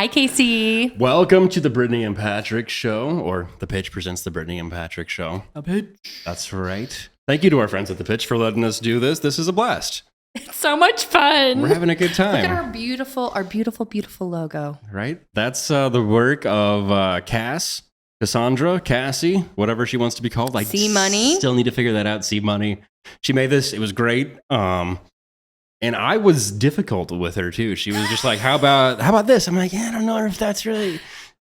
Hi, Casey. Welcome to the Brittany and Patrick show, or The Pitch presents the Brittany and Patrick show. A pitch. That's right. Thank you to our friends at The Pitch for letting us do this. This is a blast. It's so much fun. We're having a good time. Look at our beautiful logo. Right? That's the work of Cassandra, Cassie, whatever she wants to be called. C-Money. Still need to figure that out. C-Money. She made this. It was great. And I was difficult with her too. She was just like, "How about this?" I'm like, "Yeah, I don't know if that's really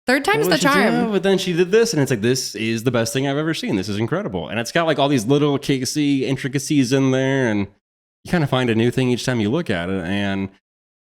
Third time's the charm." But then she did this, and it's like, this is the best thing I've ever seen. This is incredible, and it's got like all these little Casey intricacies in there, and you kind of find a new thing each time you look at it. And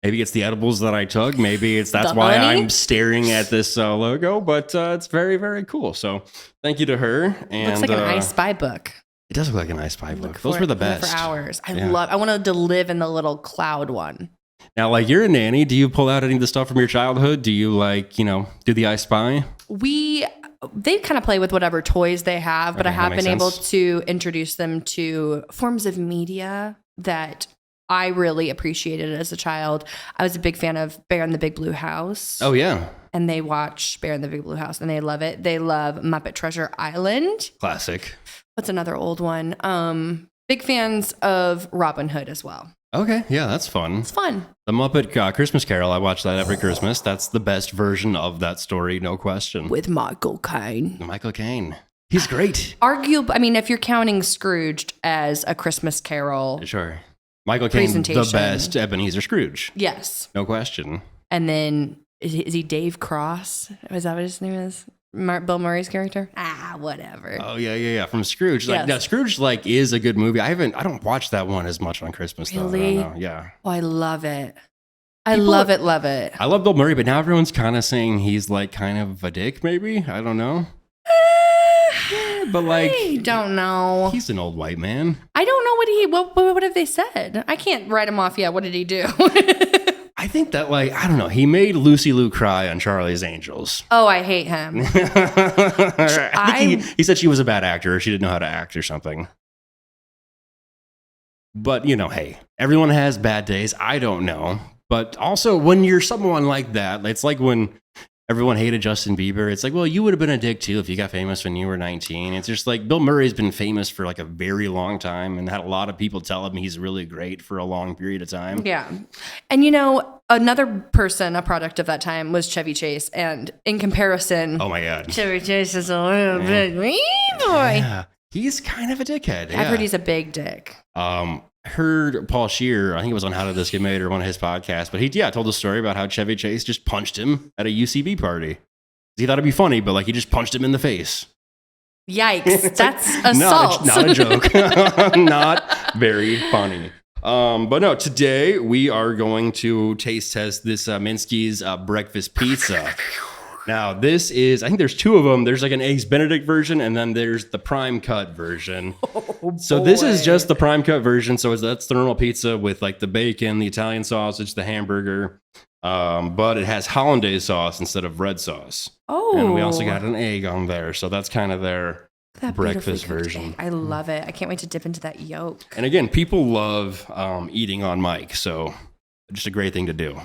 maybe it's the edibles that I took. Maybe that's why I'm staring at this logo. But it's very, very cool. So thank you to her. And looks like an I Spy book. It does look like an I Spy book. Those were the best. For hours. I wanted to live in the little cloud one. Now, like, you're a nanny. Do you pull out any of the stuff from your childhood? Do you do the I Spy? They kind of play with whatever toys they have, but I have been able to introduce them to forms of media that I really appreciated as a child. I was a big fan of Bear in the Big Blue House. Oh, yeah. And they watch Bear in the Big Blue House and they love it. They love Muppet Treasure Island. Classic. What's another old one? Big fans of Robin Hood as well. Okay, yeah, that's fun. It's fun. The Muppet Christmas Carol, I watch that every Christmas. That's the best version of that story, no question. With Michael Caine. Michael Caine. He's great. If you're counting Scrooged as a Christmas Carol. Sure. Michael Caine, the best Ebenezer Scrooge. Yes. No question. And then, is he Dave Cross? Is that what his name is? Bill Murray's character? Whatever. Oh, yeah. From Scrooge. Yes. Now, Scrooge, is a good movie. I don't watch that one as much on Christmas, really? though. Yeah. Oh, I love it. Love it. I love Bill Murray, but now everyone's kind of saying he's, kind of a dick, maybe? I don't know. But, I don't know. He's an old white man. I don't know what have they said? I can't write him off yet. What did he do? I think that, I don't know. He made Lucy Liu cry on Charlie's Angels. Oh, I hate him. He said she was a bad actor or she didn't know how to act or something. But, hey, everyone has bad days. I don't know. But also, when you're someone like that, it's like when everyone hated Justin Bieber. It's like, well, you would have been a dick too if you got famous when you were 19. It's just like Bill Murray's been famous for a very long time and had a lot of people tell him he's really great for a long period of time. Yeah. And another person, a product of that time was Chevy Chase. And in comparison, oh my God, Chevy Chase is a little bit mean boy. Yeah. He's kind of a dickhead. I've heard he's a big dick. Heard Paul Scheer, I think it was on How Did This Get Made or one of his podcasts, but he told a story about how Chevy Chase just punched him at a UCB party. He thought it'd be funny, but he just punched him in the face. Yikes, that's assault. Not a joke. Not very funny. But no, today we are going to taste test this Minsky's breakfast pizza. Now, this is, I think there's two of them. There's an Eggs Benedict version, and then there's the prime cut version. So this is just the prime cut version. So that's the normal pizza with the bacon, the Italian sausage, the hamburger. But it has hollandaise sauce instead of red sauce. Oh. And we also got an egg on there. So that's kind of their breakfast version. Egg. I love it. I can't wait to dip into that yolk. And again, people love eating on mic. So just a great thing to do.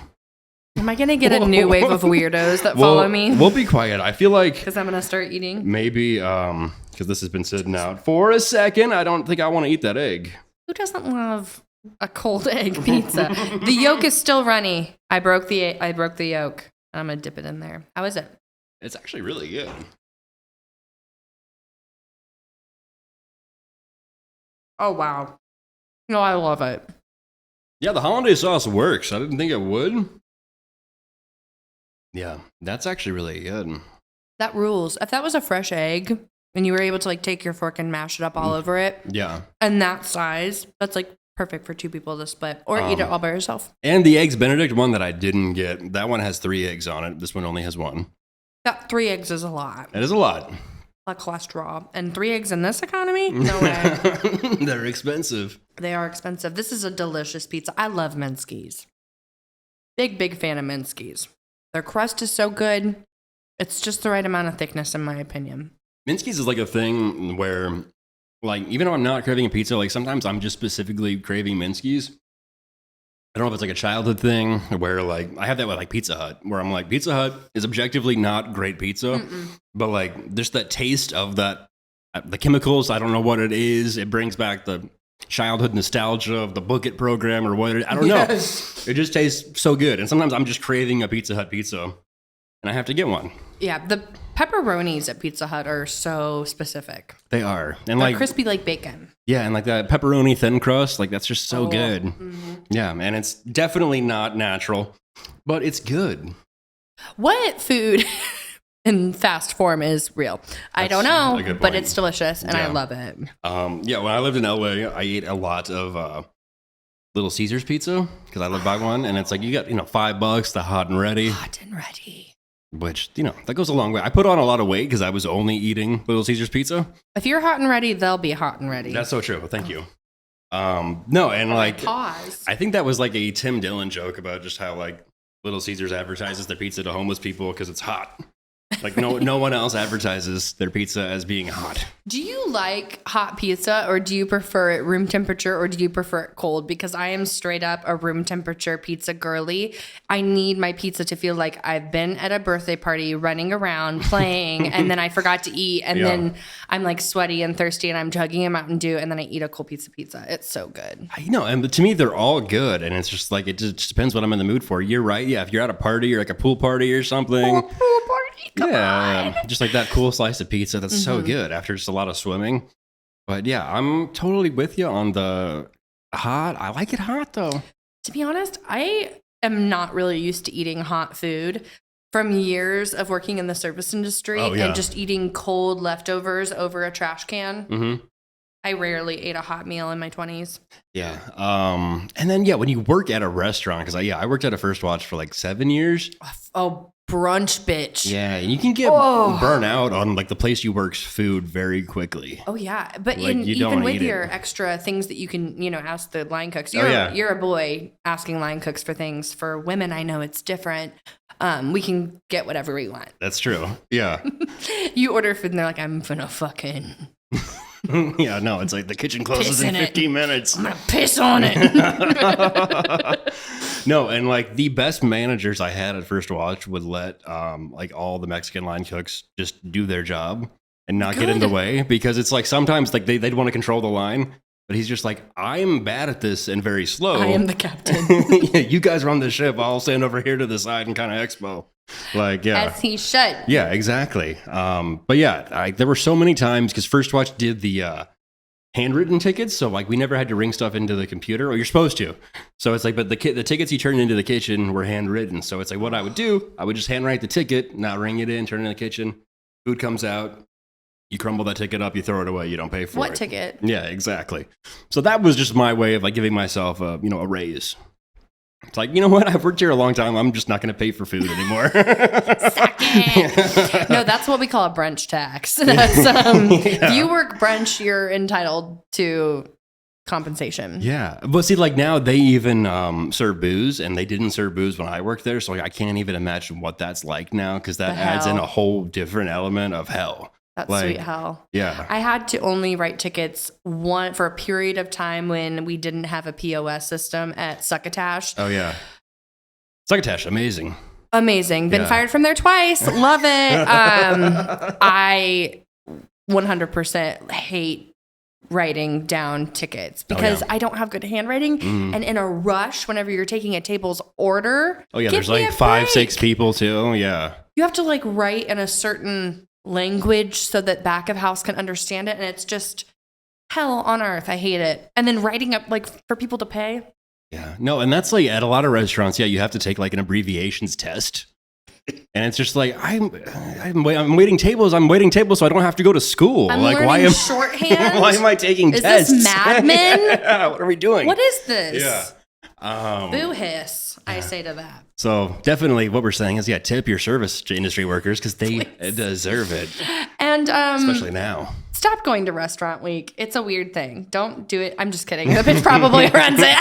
Am I going to get a new wave of weirdos that follow me? We'll be quiet. I feel like... Because I'm going to start eating? Maybe, because this has been sitting out for a second. I don't think I want to eat that egg. Who doesn't love a cold egg pizza? The yolk is still runny. I broke the yolk. I'm going to dip it in there. How is it? It's actually really good. Oh, wow. No, I love it. Yeah, the hollandaise sauce works. I didn't think it would. Yeah, that's actually really good. That rules. If that was a fresh egg and you were able to take your fork and mash it up all over it. Yeah. And that size, that's perfect for two people to split or eat it all by yourself. And the Eggs Benedict one that I didn't get, that one has 3 eggs on it. This one only has 1. That 3 eggs is a lot. It is a lot. Like cholesterol. And 3 eggs in this economy? No way. They're expensive. They are expensive. This is a delicious pizza. I love Minsky's. Big fan of Minsky's. Their crust is so good. It's just the right amount of thickness, in my opinion. Minsky's is a thing where, even though I'm not craving a pizza, sometimes I'm just specifically craving Minsky's. I don't know if it's like a childhood thing where like I have that with like Pizza Hut, where I'm like, Pizza Hut is objectively not great pizza, but like just that taste of that, the chemicals, I don't know what it is. It brings back the childhood nostalgia of the Book It program or what I don't know. It just tastes so good. And sometimes I'm just craving a Pizza Hut pizza and I have to get one. Yeah, the pepperonis at Pizza Hut are so specific. They are. And they're like crispy like bacon. Yeah, and like that pepperoni thin crust, like that's just so good. Yeah, and it's definitely not natural, but it's good. What food in fast form is real? I don't know, but it's delicious and I love it. Yeah, when I lived in LA, I ate a lot of Little Caesars pizza because I live by one, and it's like you got $5, the hot and ready. Hot and ready. Which, that goes a long way. I put on a lot of weight because I was only eating Little Caesars pizza. If you're hot and ready, they'll be hot and ready. That's so true. Thank you. No, and like, pause. I think that was like a Tim Dillon joke about just how like Little Caesars advertises their pizza to homeless people because it's hot. Like no one else advertises their pizza as being hot. Do you like hot pizza or do you prefer it room temperature or do you prefer it cold? Because I am straight up a room temperature pizza girly. I need my pizza to feel like I've been at a birthday party running around playing and then I forgot to eat and then I'm like sweaty and thirsty and I'm chugging a Mountain Dew and then I eat a cold pizza. It's so good. And to me they're all good and it's just like it just depends what I'm in the mood for. You're right. Yeah, if you're at a party or like a pool party or something. Pool party. Come on. Just like that cool slice of pizza that's so good after just a lot of swimming. But yeah, I'm totally with you on the hot. I like it hot though. To be honest, I am not really used to eating hot food from years of working in the service industry and just eating cold leftovers over a trash can. I rarely ate a hot meal in my 20s. Yeah. And then, when you work at a restaurant, because I worked at a First Watch for like 7 years. Oh, brunch bitch. Yeah, and you can get burnt out on like the place you work's food very quickly. Oh yeah, but like, even with your extra things that you can, ask the line cooks. You're a boy asking line cooks for things. For women, I know it's different. We can get whatever we want. That's true. Yeah. You order food and they're like, I'm gonna fucking. Yeah, no, it's like the kitchen closes in 15 minutes. I'm gonna piss on it. No, and like the best managers I had at First Watch would let like all the Mexican line cooks just do their job and not get in the way because it's like sometimes like they'd want to control the line, but he's just like, I'm bad at this and very slow. I am the captain. Yeah, you guys run the ship. I'll stand over here to the side and kind of expo. Like, yeah. As he should. Yeah, exactly. But yeah, there were so many times because First Watch did the handwritten tickets. So like we never had to ring stuff into the computer. Or you're supposed to. So it's like, but the tickets you turned into the kitchen were handwritten. So it's like what I would do, I would just handwrite the ticket, not ring it in, turn it in the kitchen. Food comes out. You crumble that ticket up, you throw it away, you don't pay for it. What ticket? Yeah, exactly. So that was just my way of like giving myself a raise. It's like, you know what? I've worked here a long time. I'm just not going to pay for food anymore. Suck it. No, that's what we call a brunch tax. That's, If you work brunch, you're entitled to compensation. Yeah. But see, like now they even serve booze and they didn't serve booze when I worked there. So like, I can't even imagine what that's like now because that adds in a whole different element of hell. That's sweet hell. Yeah. I had to only write tickets for a period of time when we didn't have a POS system at Succotash. Oh, yeah. Succotash, amazing. Amazing. Been fired from there twice. Love it. I 100% hate writing down tickets because I don't have good handwriting. And in a rush, whenever you're taking a table's order. Oh, yeah. There's like 5-6 people too. Yeah. You have to like write in a certain language so that back of house can understand it, and it's just hell on earth. I hate it. And then writing up like for people to pay. Yeah, no, and that's like at a lot of restaurants. Yeah, you have to take like an abbreviations test, and it's just like I'm waiting tables. I'm waiting tables, so I don't have to go to school. I'm like learning shorthand. Why am I taking tests? Is this Mad Men? What are we doing? What is this? Yeah. Boo hiss. I say to that. So definitely what we're saying is, tip your service industry workers because they deserve it. And especially now. Stop going to Restaurant Week. It's a weird thing. Don't do it. I'm just kidding. The bitch probably runs it.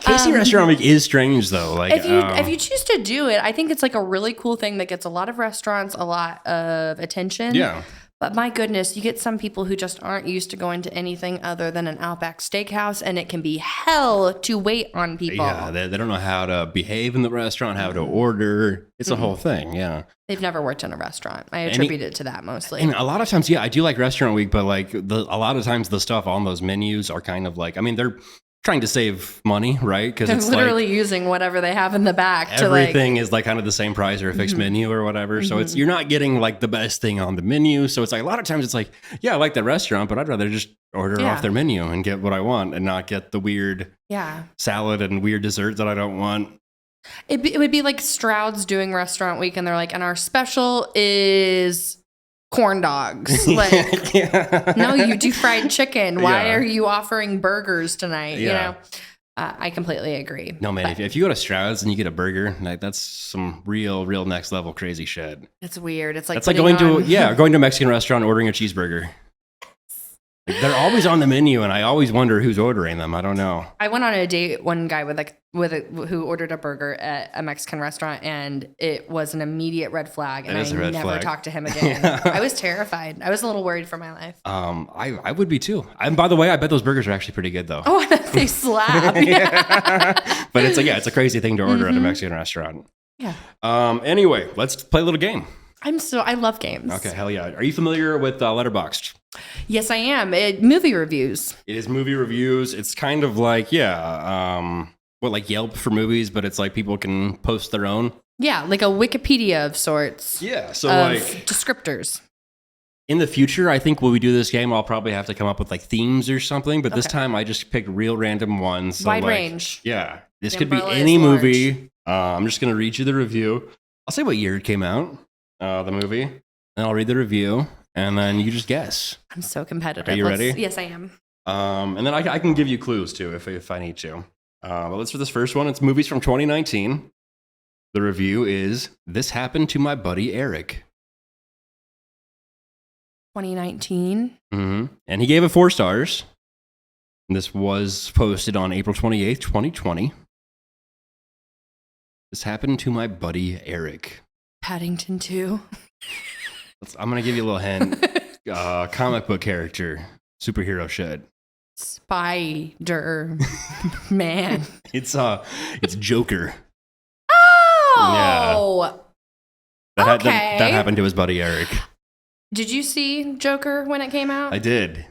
KC Restaurant Week is strange though. Like if you choose to do it, I think it's like a really cool thing that gets a lot of restaurants a lot of attention. Yeah. But my goodness, you get some people who just aren't used to going to anything other than an Outback Steakhouse, and it can be hell to wait on people. Yeah, they don't know how to behave in the restaurant, how to order. It's a whole thing, yeah. They've never worked in a restaurant. I attribute it to that mostly. And a lot of times, yeah, I do like Restaurant Week, but like a lot of times the stuff on those menus are kind of like, I mean, they're trying to save money, right? Because it's literally using whatever they have in the back. Everything is like kind of the same price or a fixed menu or whatever. So you're not getting like the best thing on the menu. So it's like a lot of times it's like, yeah, I like the restaurant, but I'd rather just order off their menu and get what I want and not get the weird salad and weird desserts that I don't want. It would be like Stroud's doing Restaurant Week and they're like, and our special is corn dogs. Like, no, you do fried chicken. Why are you offering burgers tonight? You know, I completely agree. No, man, if you go to Stroud's and you get a burger, like that's some real next level crazy shit. It's weird. It's like going to a Mexican restaurant, ordering a cheeseburger. Like, they're always on the menu, and I always wonder who's ordering them. I don't know. I went on a date one guy who ordered a burger at a Mexican restaurant, and it was an immediate red flag, and I never talked to him again. I was terrified. I was a little worried for my life. I would be too. And by the way, I bet those burgers are actually pretty good though. Oh, they slap. But it's a crazy thing to order at a Mexican restaurant. Yeah. Anyway, let's play a little game. I love games. Okay, hell yeah. Are you familiar with Letterboxd? Yes, I am. Movie reviews. It is movie reviews. It's kind of like, like Yelp for movies, but it's like people can post their own. Yeah, like a Wikipedia of sorts. Yeah, so like descriptors. In the future, I think when we do this game, I'll probably have to come up with like themes or something, but this time I just picked real random ones. So wide range. Yeah, this could be any movie. I'm just going to read you the review. I'll say what year it came out, the movie, and I'll read the review. And then you just guess. I'm so competitive. Are you ready? Yes, I am. And then I can give you clues too if I need to. But let's for this first one. It's movies from 2019. The review is "This Happened to My Buddy Eric." 2019. Mm-hmm. And he gave it 4 stars. And this was posted on April 28th, 2020. This happened to my buddy Eric. Paddington 2. I'm going to give you a little hint. Comic book character. Superhero shit. Spider-Man. It's Joker. Oh! Yeah. That happened to his buddy Eric. Did you see Joker when it came out? I did.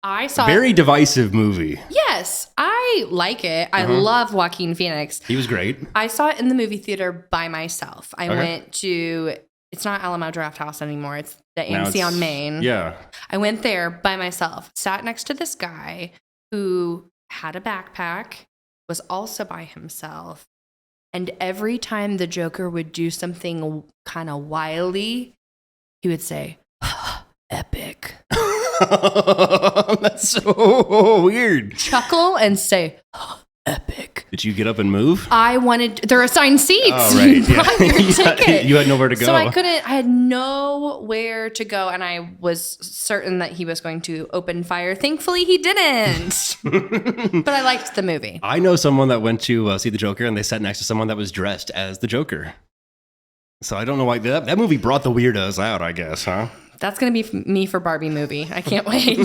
I saw very divisive movie. Yes, I like it. I love Joaquin Phoenix. He was great. I saw it in the movie theater by myself. I went to... It's not Alamo Draft House anymore. It's the AMC on Main. Yeah. I went there by myself, sat next to this guy who had a backpack, was also by himself. And every time the Joker would do something kind of wily, he would say, epic. That's so weird. Chuckle and say, epic. Did you get up and move? They're assigned seats. Oh, right. You bought your ticket. You had nowhere to go. So I had nowhere to go, and I was certain that he was going to open fire. Thankfully, he didn't. But I liked the movie. I know someone that went to see the Joker, and they sat next to someone that was dressed as the Joker. So I don't know why that movie brought the weirdos out, I guess, huh? That's going to be me for Barbie movie. I can't wait.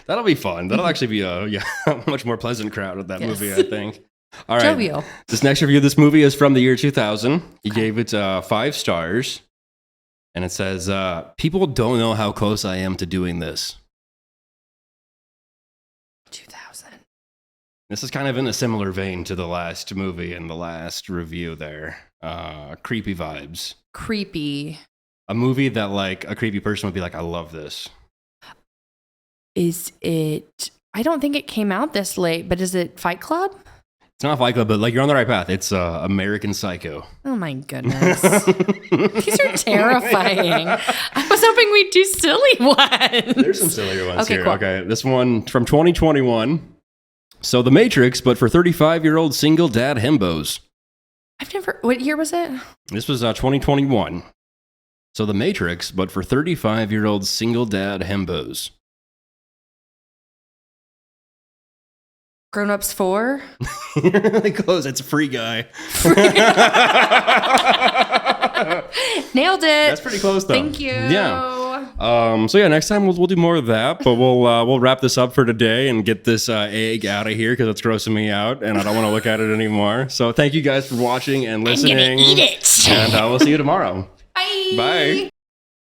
That'll be fun. That'll actually be a much more pleasant crowd at that movie, I think. All right. Jovial. This next review of this movie is from the year 2000. He gave it 5 stars. And it says, people don't know how close I am to doing this. 2000. This is kind of in a similar vein to the last movie and the last review there. Creepy vibes. Creepy. A movie that like a creepy person would be like, I love this. Is it... I don't think it came out this late, but is it Fight Club? It's not Fight Club, but like you're on the right path. It's American Psycho. Oh my goodness. These are terrifying. I was hoping we'd do silly ones. There's some sillier ones here. Cool. Okay, this one from 2021. So The Matrix, but for 35-year-old single dad himbos. What year was it? This was 2021. So The Matrix, but for 35-year-old single dad himbos. Grown Ups 4? Really close. It's a Free Guy. Nailed it. That's pretty close, though. Thank you. Yeah. So yeah, next time we'll do more of that, but we'll wrap this up for today and get this egg out of here because it's grossing me out and I don't want to look at it anymore. So thank you guys for watching and listening. I'm gonna eat it. And we'll see you tomorrow. Bye. Bye.